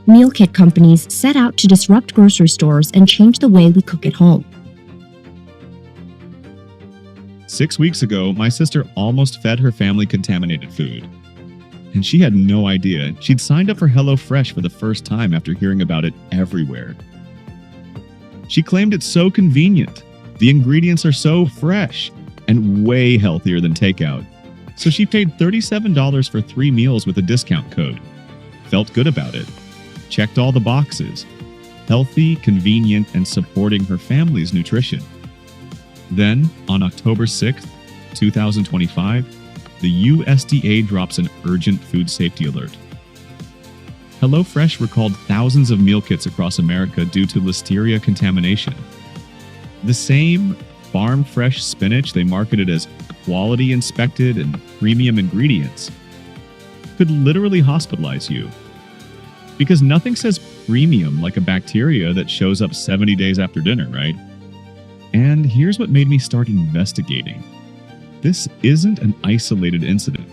Meal kit companies set out to disrupt grocery stores and change the way we cook at home. 6 weeks ago, my sister almost fed her family contaminated food. And she had no idea. She'd signed up for HelloFresh for the first time after hearing about it everywhere. She claimed it's so convenient. The ingredients are so fresh and way healthier than takeout. So she paid $37 for 3 meals with a discount code. Felt good about it. Checked all the boxes. Healthy, convenient, and supporting her family's nutrition. Then, on October 6th, 2025, the USDA drops an urgent food safety alert. HelloFresh recalled thousands of meal kits across America due to Listeria contamination. The same farm-fresh spinach they marketed as quality inspected and premium ingredients could literally hospitalize you. Because nothing says premium like a bacteria that shows up 70 days after dinner, right? And here's what made me start investigating. This isn't an isolated incident.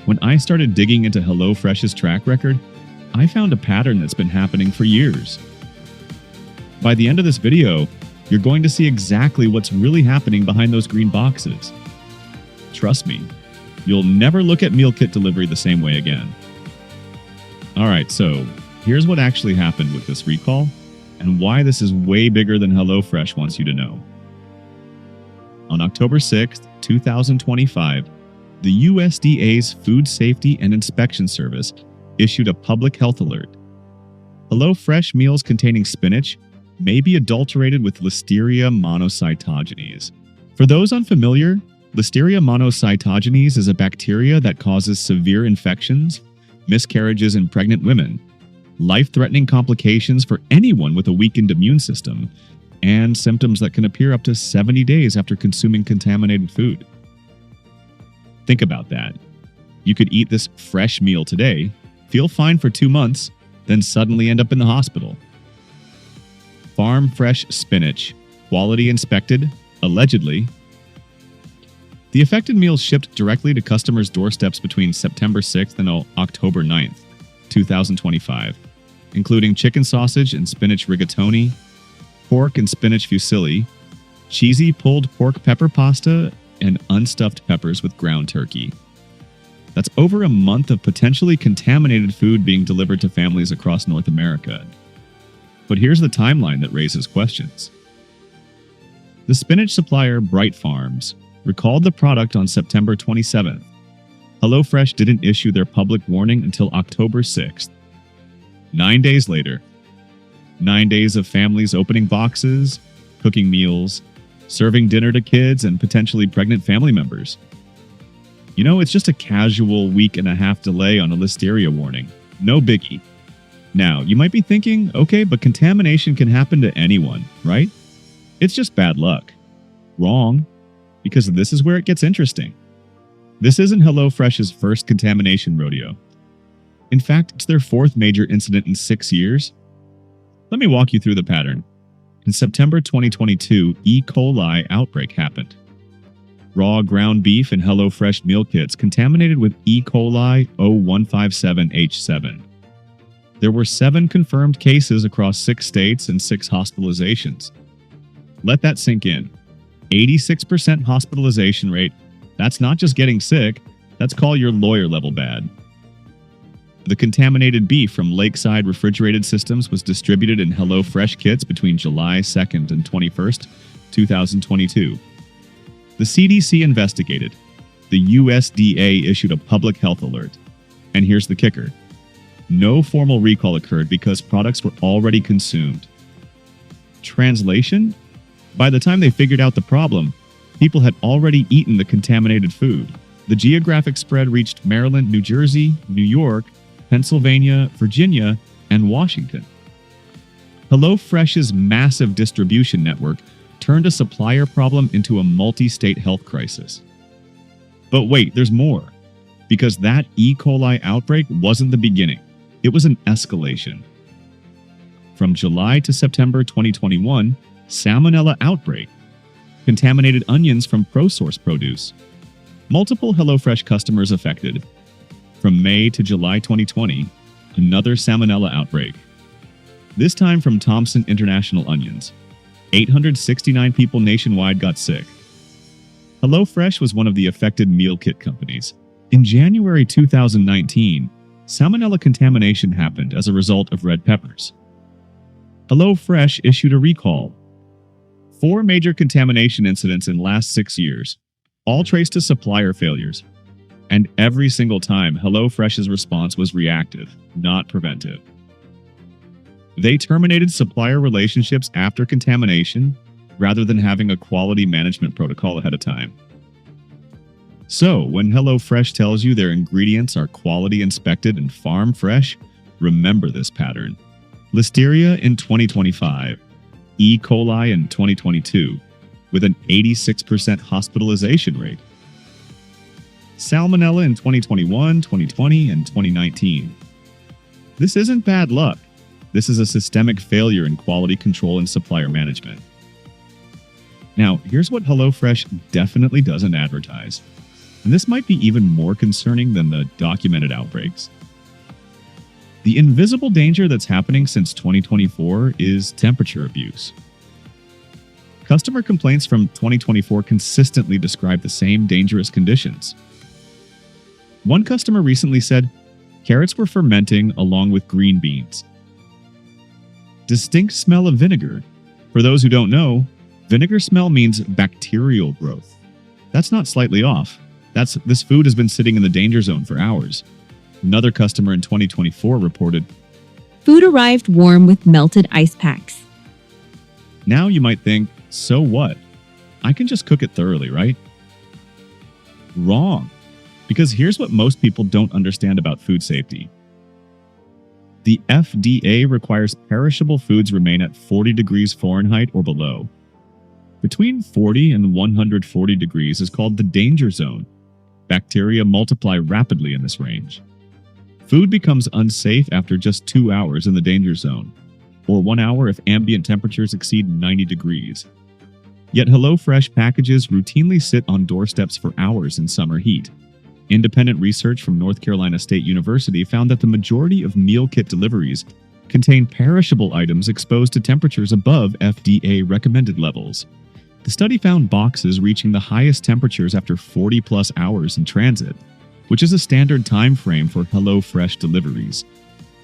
When I started digging into HelloFresh's track record, I found a pattern that's been happening for years. By the end of this video, you're going to see exactly what's really happening behind those green boxes. Trust me, you'll never look at meal kit delivery the same way again. Alright, so here's what actually happened with this recall and why this is way bigger than HelloFresh wants you to know. On October 6th, 2025, the USDA's Food Safety and Inspection Service issued a public health alert. HelloFresh meals containing spinach may be adulterated with Listeria monocytogenes. For those unfamiliar, Listeria monocytogenes is a bacteria that causes severe infections, miscarriages in pregnant women, life-threatening complications for anyone with a weakened immune system, and symptoms that can appear up to 70 days after consuming contaminated food. Think about that. You could eat this fresh meal today, feel fine for 2 months, then suddenly end up in the hospital. Farm fresh spinach, quality inspected, allegedly. The affected meals shipped directly to customers' doorsteps between September 6th and October 9th, 2025, including chicken sausage and spinach rigatoni, pork and spinach fusilli, cheesy pulled pork pepper pasta, and unstuffed peppers with ground turkey. That's over a month of potentially contaminated food being delivered to families across North America. But here's the timeline that raises questions. The spinach supplier Bright Farms recalled the product on September 27th. HelloFresh didn't issue their public warning until October 6th. 9 days later, 9 days of families opening boxes, cooking meals, serving dinner to kids and potentially pregnant family members. You know, it's just a casual week and a half delay on a Listeria warning. No biggie. Now, you might be thinking, okay, but contamination can happen to anyone, right? It's just bad luck. Wrong, because this is where it gets interesting. This isn't HelloFresh's first contamination rodeo. In fact, it's their 4th major incident in 6 years. Let me walk you through the pattern. In September 2022, Ecoli outbreak happened. Raw ground beef and HelloFresh meal kits contaminated with Ecoli 0157H7. There were 7 confirmed cases across 6 states and 6 hospitalizations. Let that sink in. 86% hospitalization rate. That's not just getting sick, that's call your lawyer level bad. The contaminated beef from Lakeside Refrigerated Systems was distributed in HelloFresh kits between July 2nd and 21st, 2022. The CDC investigated. The USDA issued a public health alert. And here's the kicker. No formal recall occurred because products were already consumed. Translation? By the time they figured out the problem, people had already eaten the contaminated food. The geographic spread reached Maryland, New Jersey, New York, Pennsylvania, Virginia, and Washington. HelloFresh's massive distribution network turned a supplier problem into a multi-state health crisis. But wait, there's more. Because that E. coli outbreak wasn't the beginning. It was an escalation. From July to September 2021, Salmonella outbreak. Contaminated onions from ProSource produce. Multiple HelloFresh customers affected. From May to July 2020, another Salmonella outbreak. This time from Thompson International Onions. 869 people nationwide got sick. HelloFresh was one of the affected meal kit companies. In January 2019, Salmonella contamination happened as a result of red peppers. HelloFresh issued a recall. 4 major contamination incidents in the last 6 years, all traced to supplier failures. And every single time, HelloFresh's response was reactive, not preventive. They terminated supplier relationships after contamination rather than having a quality management protocol ahead of time. So, when HelloFresh tells you their ingredients are quality inspected and farm fresh, remember this pattern. Listeria in 2025, Ecoli in 2022, with an 86% hospitalization rate. Salmonella in 2021, 2020, and 2019. This isn't bad luck. This is a systemic failure in quality control and supplier management. Now, here's what HelloFresh definitely doesn't advertise. And this might be even more concerning than the documented outbreaks. The invisible danger that's happening since 2024 is temperature abuse. Customer complaints from 2024 consistently describe the same dangerous conditions. One customer recently said carrots were fermenting along with green beans. Distinct smell of vinegar. For those who don't know, vinegar smell means bacterial growth. That's not slightly off. This food has been sitting in the danger zone for hours. Another customer in 2024 reported, food arrived warm with melted ice packs. Now you might think, so what? I can just cook it thoroughly, right? Wrong. Because here's what most people don't understand about food safety. The FDA requires perishable foods remain at 40 degrees Fahrenheit or below. Between 40 and 140 degrees is called the danger zone. Bacteria multiply rapidly in this range. Food becomes unsafe after just 2 hours in the danger zone, or 1 hour if ambient temperatures exceed 90 degrees. Yet HelloFresh packages routinely sit on doorsteps for hours in summer heat. Independent research from North Carolina State University found that the majority of meal kit deliveries contain perishable items exposed to temperatures above FDA recommended levels. The study found boxes reaching the highest temperatures after 40-plus hours in transit, which is a standard time frame for HelloFresh deliveries.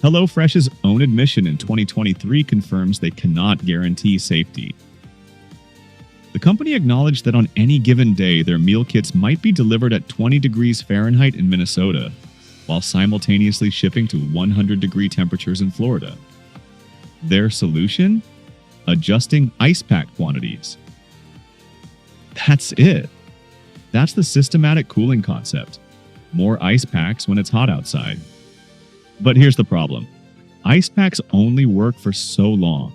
HelloFresh's own admission in 2023 confirms they cannot guarantee safety. The company acknowledged that on any given day, their meal kits might be delivered at 20 degrees Fahrenheit in Minnesota, while simultaneously shipping to 100-degree temperatures in Florida. Their solution? Adjusting ice pack quantities. That's it. That's the systematic cooling concept. More ice packs when it's hot outside. But here's the problem. Ice packs only work for so long.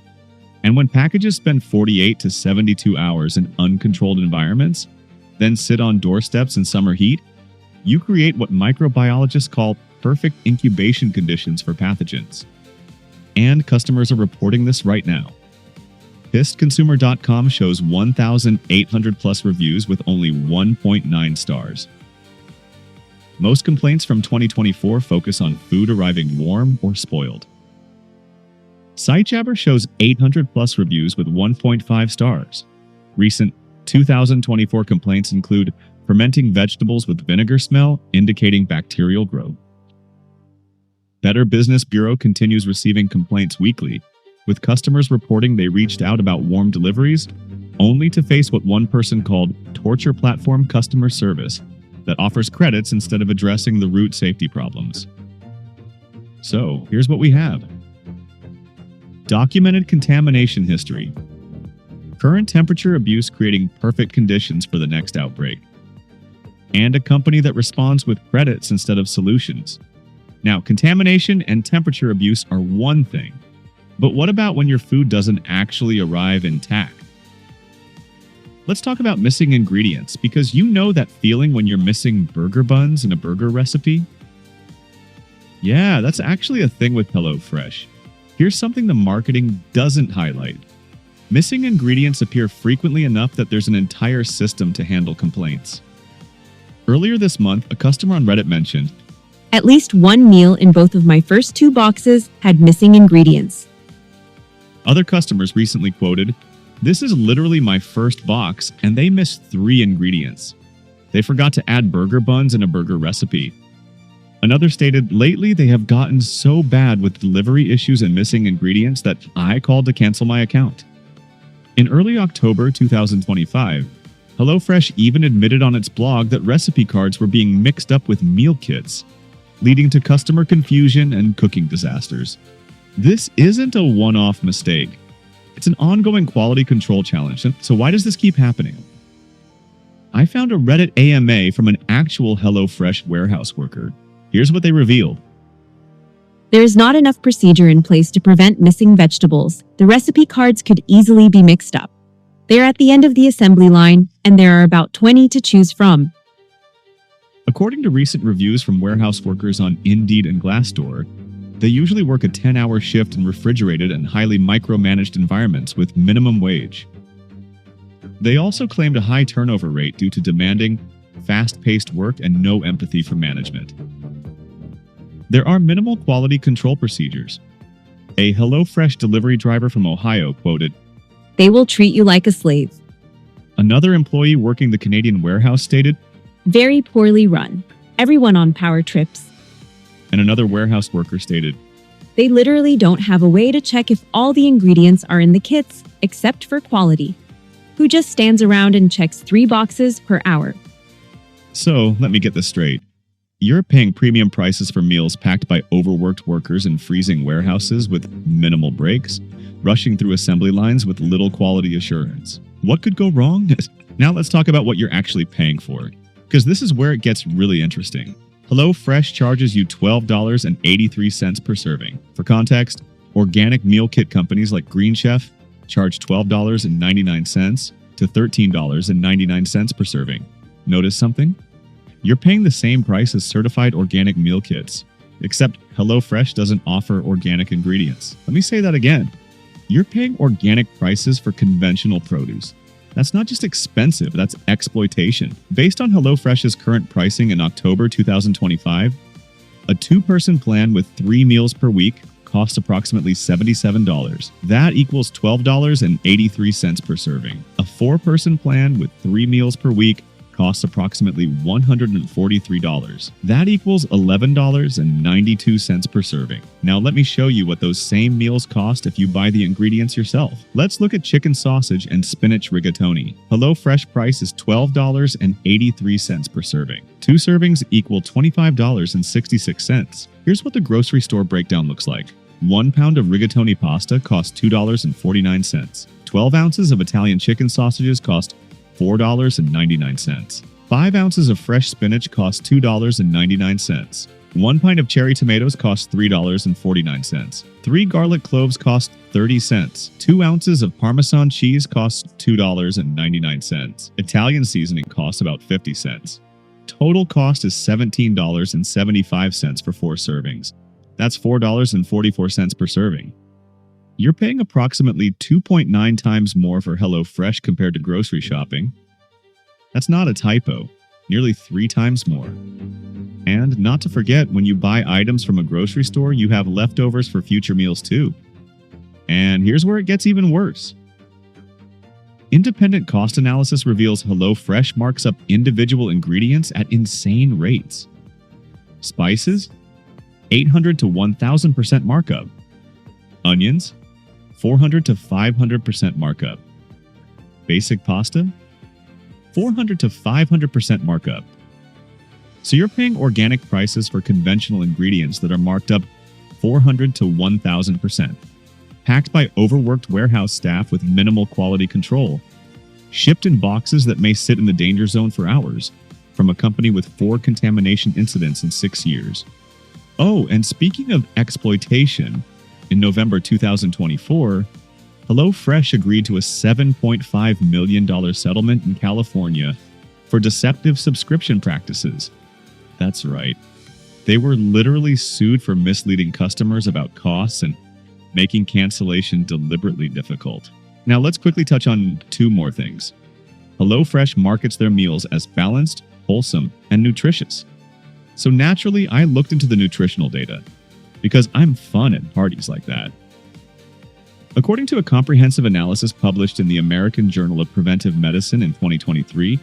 And when packages spend 48 to 72 hours in uncontrolled environments, then sit on doorsteps in summer heat, you create what microbiologists call perfect incubation conditions for pathogens. And customers are reporting this right now. PissedConsumer.com shows 1,800 plus reviews with only 1.9 stars. Most complaints from 2024 focus on food arriving warm or spoiled. SiteJabber shows 800 plus reviews with 1.5 stars. Recent 2024 complaints include fermenting vegetables with vinegar smell, indicating bacterial growth. Better Business Bureau continues receiving complaints weekly, with customers reporting they reached out about warm deliveries, only to face what one person called torture platform customer service that offers credits instead of addressing the root safety problems. So, here's what we have. Documented contamination history. Current temperature abuse creating perfect conditions for the next outbreak. And a company that responds with credits instead of solutions. Now, contamination and temperature abuse are one thing, but what about when your food doesn't actually arrive intact? Let's talk about missing ingredients, because you know that feeling when you're missing burger buns in a burger recipe? Yeah, that's actually a thing with HelloFresh. Here's something the marketing doesn't highlight. Missing ingredients appear frequently enough that there's an entire system to handle complaints. Earlier this month, a customer on Reddit mentioned, At least one meal in both of my first 2 boxes had missing ingredients. Other customers recently quoted, "This is literally my first box, and they missed 3 ingredients. They forgot to add burger buns in a burger recipe." Another stated, "Lately they have gotten so bad with delivery issues and missing ingredients that I called to cancel my account." In early October 2025, HelloFresh even admitted on its blog that recipe cards were being mixed up with meal kits, leading to customer confusion and cooking disasters. This isn't a one-off mistake. It's an ongoing quality control challenge, so why does this keep happening? I found a Reddit AMA from an actual HelloFresh warehouse worker. Here's what they revealed. There is not enough procedure in place to prevent missing vegetables. The recipe cards could easily be mixed up. They're at the end of the assembly line, and there are about 20 to choose from. According to recent reviews from warehouse workers on Indeed and Glassdoor, they usually work a 10-hour shift in refrigerated and highly micromanaged environments with minimum wage. They also claimed a high turnover rate due to demanding, fast-paced work and no empathy from management. There are minimal quality control procedures. A HelloFresh delivery driver from Ohio quoted, They will treat you like a slave. Another employee working the Canadian warehouse stated, Very poorly run. Everyone on power trips. and another warehouse worker stated, They literally don't have a way to check if all the ingredients are in the kits, except for quality. Who just stands around and checks 3 boxes per hour? So, let me get this straight. You're paying premium prices for meals packed by overworked workers in freezing warehouses with minimal breaks, rushing through assembly lines with little quality assurance. What could go wrong? Now let's talk about what you're actually paying for, because this is where it gets really interesting. HelloFresh charges you $12.83 per serving. For context, organic meal kit companies like Green Chef charge $12.99 to $13.99 per serving. Notice something? You're paying the same price as certified organic meal kits, except HelloFresh doesn't offer organic ingredients. Let me say that again. You're paying organic prices for conventional produce. That's not just expensive, that's exploitation. Based on HelloFresh's current pricing in October 2025, a 2-person plan with 3 meals per week costs approximately $77. That equals $12.83 per serving. A 4-person plan with 3 meals per week costs approximately $143. That equals $11.92 per serving. Now let me show you what those same meals cost if you buy the ingredients yourself. Let's look at chicken sausage and spinach rigatoni. HelloFresh price is $12.83 per serving. 2 servings equal $25.66. Here's what the grocery store breakdown looks like. 1 pound of rigatoni pasta costs $2.49. 12 ounces of Italian chicken sausages cost $4.99. 5 ounces of fresh spinach cost $2.99. 1 pint of cherry tomatoes costs $3.49. 3 garlic cloves cost 30 cents. 2 ounces of Parmesan cheese costs $2.99. Italian seasoning costs about 50 cents. Total cost is $17.75 for 4 servings. That's $4.44 per serving. You're paying approximately 2.9 times more for HelloFresh compared to grocery shopping. That's not a typo. Nearly 3 times more. And not to forget, when you buy items from a grocery store, you have leftovers for future meals too. And here's where it gets even worse. Independent cost analysis reveals HelloFresh marks up individual ingredients at insane rates. Spices, 800 to 1,000% markup. Onions, 400 to 500% markup. Basic pasta, 400 to 500% markup. So you're paying organic prices for conventional ingredients that are marked up 400 to 1,000%. Packed by overworked warehouse staff with minimal quality control. Shipped in boxes that may sit in the danger zone for hours, from a company with 4 contamination incidents in 6 years. Oh, and speaking of exploitation, in November 2024, HelloFresh agreed to a $7.5 million settlement in California for deceptive subscription practices. That's right. They were literally sued for misleading customers about costs and making cancellation deliberately difficult. Now let's quickly touch on 2 more things. HelloFresh markets their meals as balanced, wholesome, and nutritious. So naturally, I looked into the nutritional data because I'm fun at parties like that. According to a comprehensive analysis published in the American Journal of Preventive Medicine in 2023,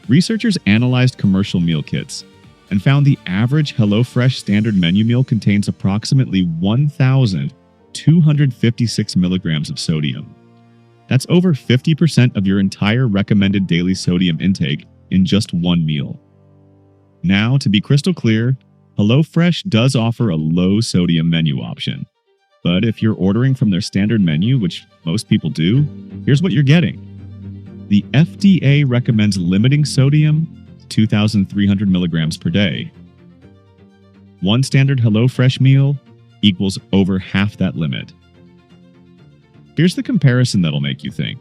researchers analyzed commercial meal kits and found the average HelloFresh standard menu meal contains approximately 1,256 milligrams of sodium. That's over 50% of your entire recommended daily sodium intake in just one meal. Now, to be crystal clear, HelloFresh does offer a low sodium menu option. But if you're ordering from their standard menu, which most people do, here's what you're getting. The FDA recommends limiting sodium to 2,300 milligrams per day. One standard HelloFresh meal equals over half that limit. Here's the comparison that'll make you think.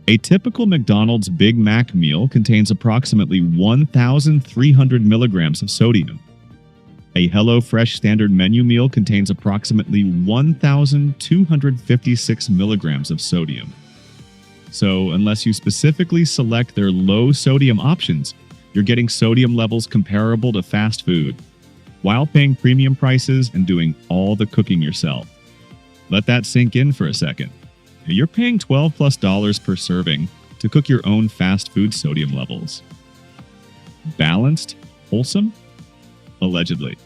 A typical McDonald's Big Mac meal contains approximately 1,300 milligrams of sodium. A HelloFresh standard menu meal contains approximately 1,256 milligrams of sodium. So, unless you specifically select their low sodium options, you're getting sodium levels comparable to fast food, while paying premium prices and doing all the cooking yourself. Let that sink in for a second. You're paying $12+ per serving to cook your own fast food sodium levels. Balanced? Wholesome? Allegedly.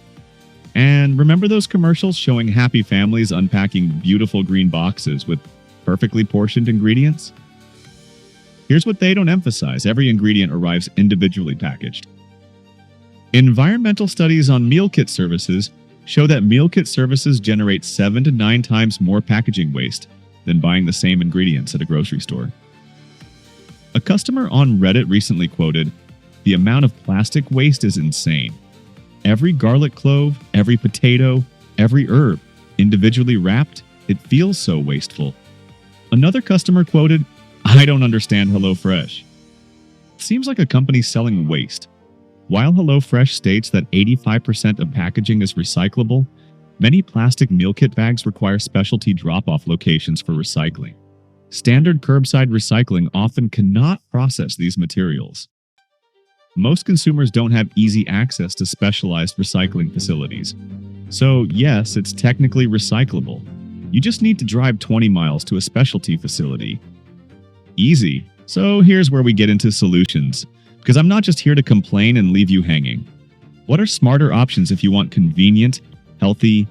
And remember those commercials showing happy families unpacking beautiful green boxes with perfectly portioned ingredients? Here's what they don't emphasize. Every ingredient arrives individually packaged. Environmental studies on meal kit services show that meal kit services generate 7 to 9 times more packaging waste than buying the same ingredients at a grocery store. A customer on Reddit recently quoted, "The amount of plastic waste is insane. Every garlic clove, every potato, every herb, individually wrapped, it feels so wasteful." Another customer quoted, "I don't understand HelloFresh." It seems like a company selling waste. While HelloFresh states that 85% of packaging is recyclable, many plastic meal kit bags require specialty drop-off locations for recycling. Standard curbside recycling often cannot process these materials. Most consumers don't have easy access to specialized recycling facilities. So yes, it's technically recyclable. You just need to drive 20 miles to a specialty facility. Easy. So here's where we get into solutions, because I'm not just here to complain and leave you hanging. What are smarter options if you want convenient, healthy,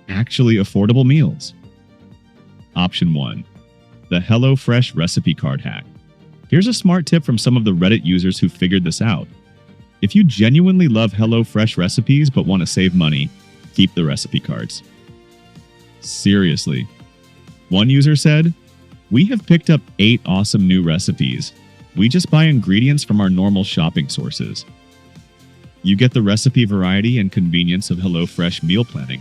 actually affordable meals? Option 1. The HelloFresh recipe card hack. Here's a smart tip from some of the Reddit users who figured this out. If you genuinely love HelloFresh recipes but want to save money, keep the recipe cards. Seriously. One user said, "We have picked up 8 awesome new recipes. We just buy ingredients from our normal shopping sources." You get the recipe variety and convenience of HelloFresh meal planning,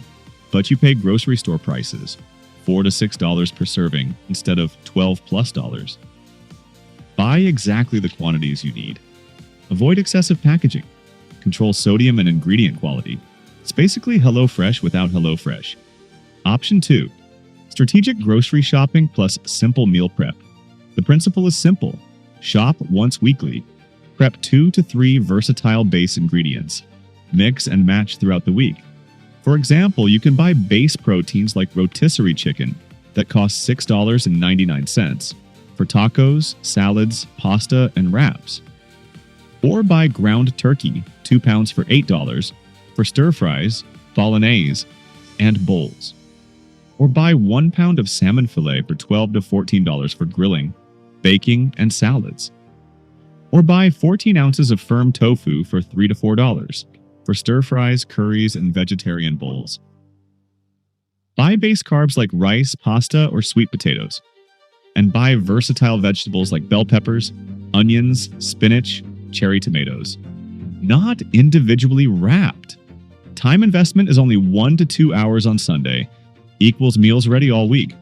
but you pay grocery store prices, $4 to $6 per serving instead of $12+. Buy exactly the quantities you need. Avoid excessive packaging. Control sodium and ingredient quality. It's basically HelloFresh without HelloFresh. Option 2. Strategic grocery shopping plus simple meal prep. The principle is simple. Shop once weekly. Prep 2 to 3 versatile base ingredients. Mix and match throughout the week. For example, you can buy base proteins like rotisserie chicken that cost $6.99 for tacos, salads, pasta, and wraps. Or buy ground turkey, 2 pounds for $8 for stir fries, bolognese, and bowls. Or buy 1 pound of salmon fillet for $12 to $14 for grilling, baking, and salads. Or buy 14 ounces of firm tofu for $3 to $4 for stir fries, curries, and vegetarian bowls. Buy base carbs like rice, pasta, or sweet potatoes. And buy versatile vegetables like bell peppers, onions, spinach, cherry tomatoes. Not individually wrapped. Time investment is only 1 to 2 hours on Sunday, equals meals ready all week.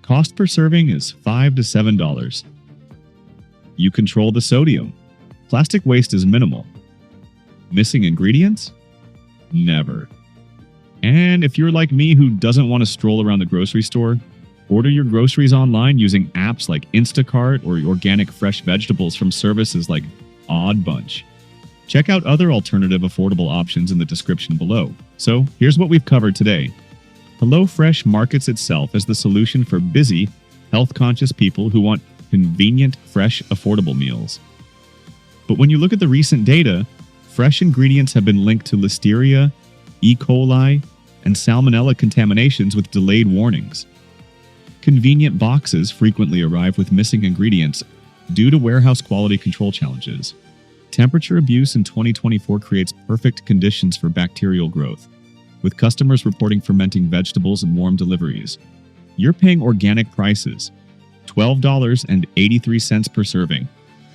Cost per serving is $5 to $7. You control the sodium. Plastic waste is minimal. Missing ingredients? Never. And if you're like me who doesn't want to stroll around the grocery store, order your groceries online using apps like Instacart or organic fresh vegetables from services like Odd Bunch. Check out other alternative affordable options in the description below. So, here's what we've covered today. HelloFresh markets itself as the solution for busy, health-conscious people who want convenient, fresh, affordable meals. But when you look at the recent data, fresh ingredients have been linked to Listeria, Ecoli, and Salmonella contaminations with delayed warnings. Convenient boxes frequently arrive with missing ingredients due to warehouse quality control challenges. Temperature abuse in 2024 creates perfect conditions for bacterial growth, with customers reporting fermenting vegetables and warm deliveries. You're paying organic prices, $12.83 per serving,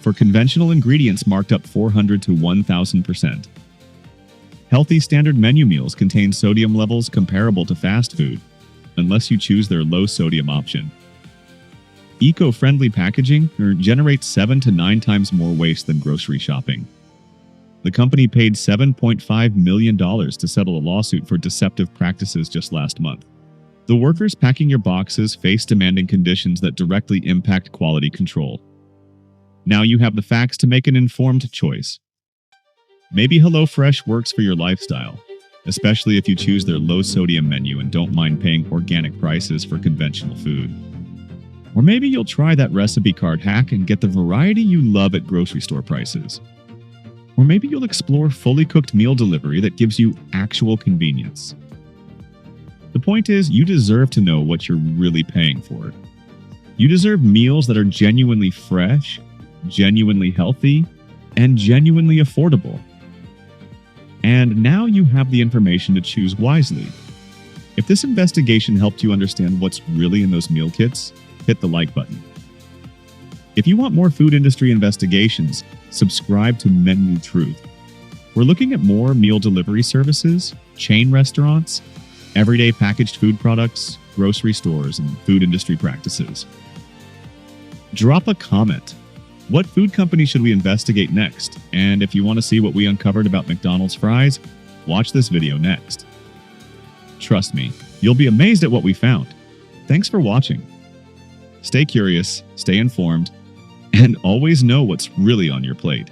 for conventional ingredients marked up 400 to 1,000%. Healthy standard menu meals contain sodium levels comparable to fast food, unless you choose their low-sodium option. Eco-friendly packaging generates 7 to 9 times more waste than grocery shopping. The company paid $7.5 million to settle a lawsuit for deceptive practices just last month. The workers packing your boxes face demanding conditions that directly impact quality control. Now you have the facts to make an informed choice. Maybe HelloFresh works for your lifestyle, especially if you choose their low-sodium menu and don't mind paying organic prices for conventional food. Or maybe you'll try that recipe card hack and get the variety you love at grocery store prices. Or maybe you'll explore fully cooked meal delivery that gives you actual convenience. The point is, you deserve to know what you're really paying for. You deserve meals that are genuinely fresh, genuinely healthy, and genuinely affordable. And now you have the information to choose wisely. If this investigation helped you understand what's really in those meal kits, hit the like button. If you want more food industry investigations, subscribe to Menutruth. We're looking at more meal delivery services, chain restaurants, everyday packaged food products, grocery stores, and food industry practices. Drop a comment. What food company should we investigate next? And if you want to see what we uncovered about McDonald's fries, watch this video next. Trust me, you'll be amazed at what we found. Thanks for watching. Stay curious, stay informed, and always know what's really on your plate.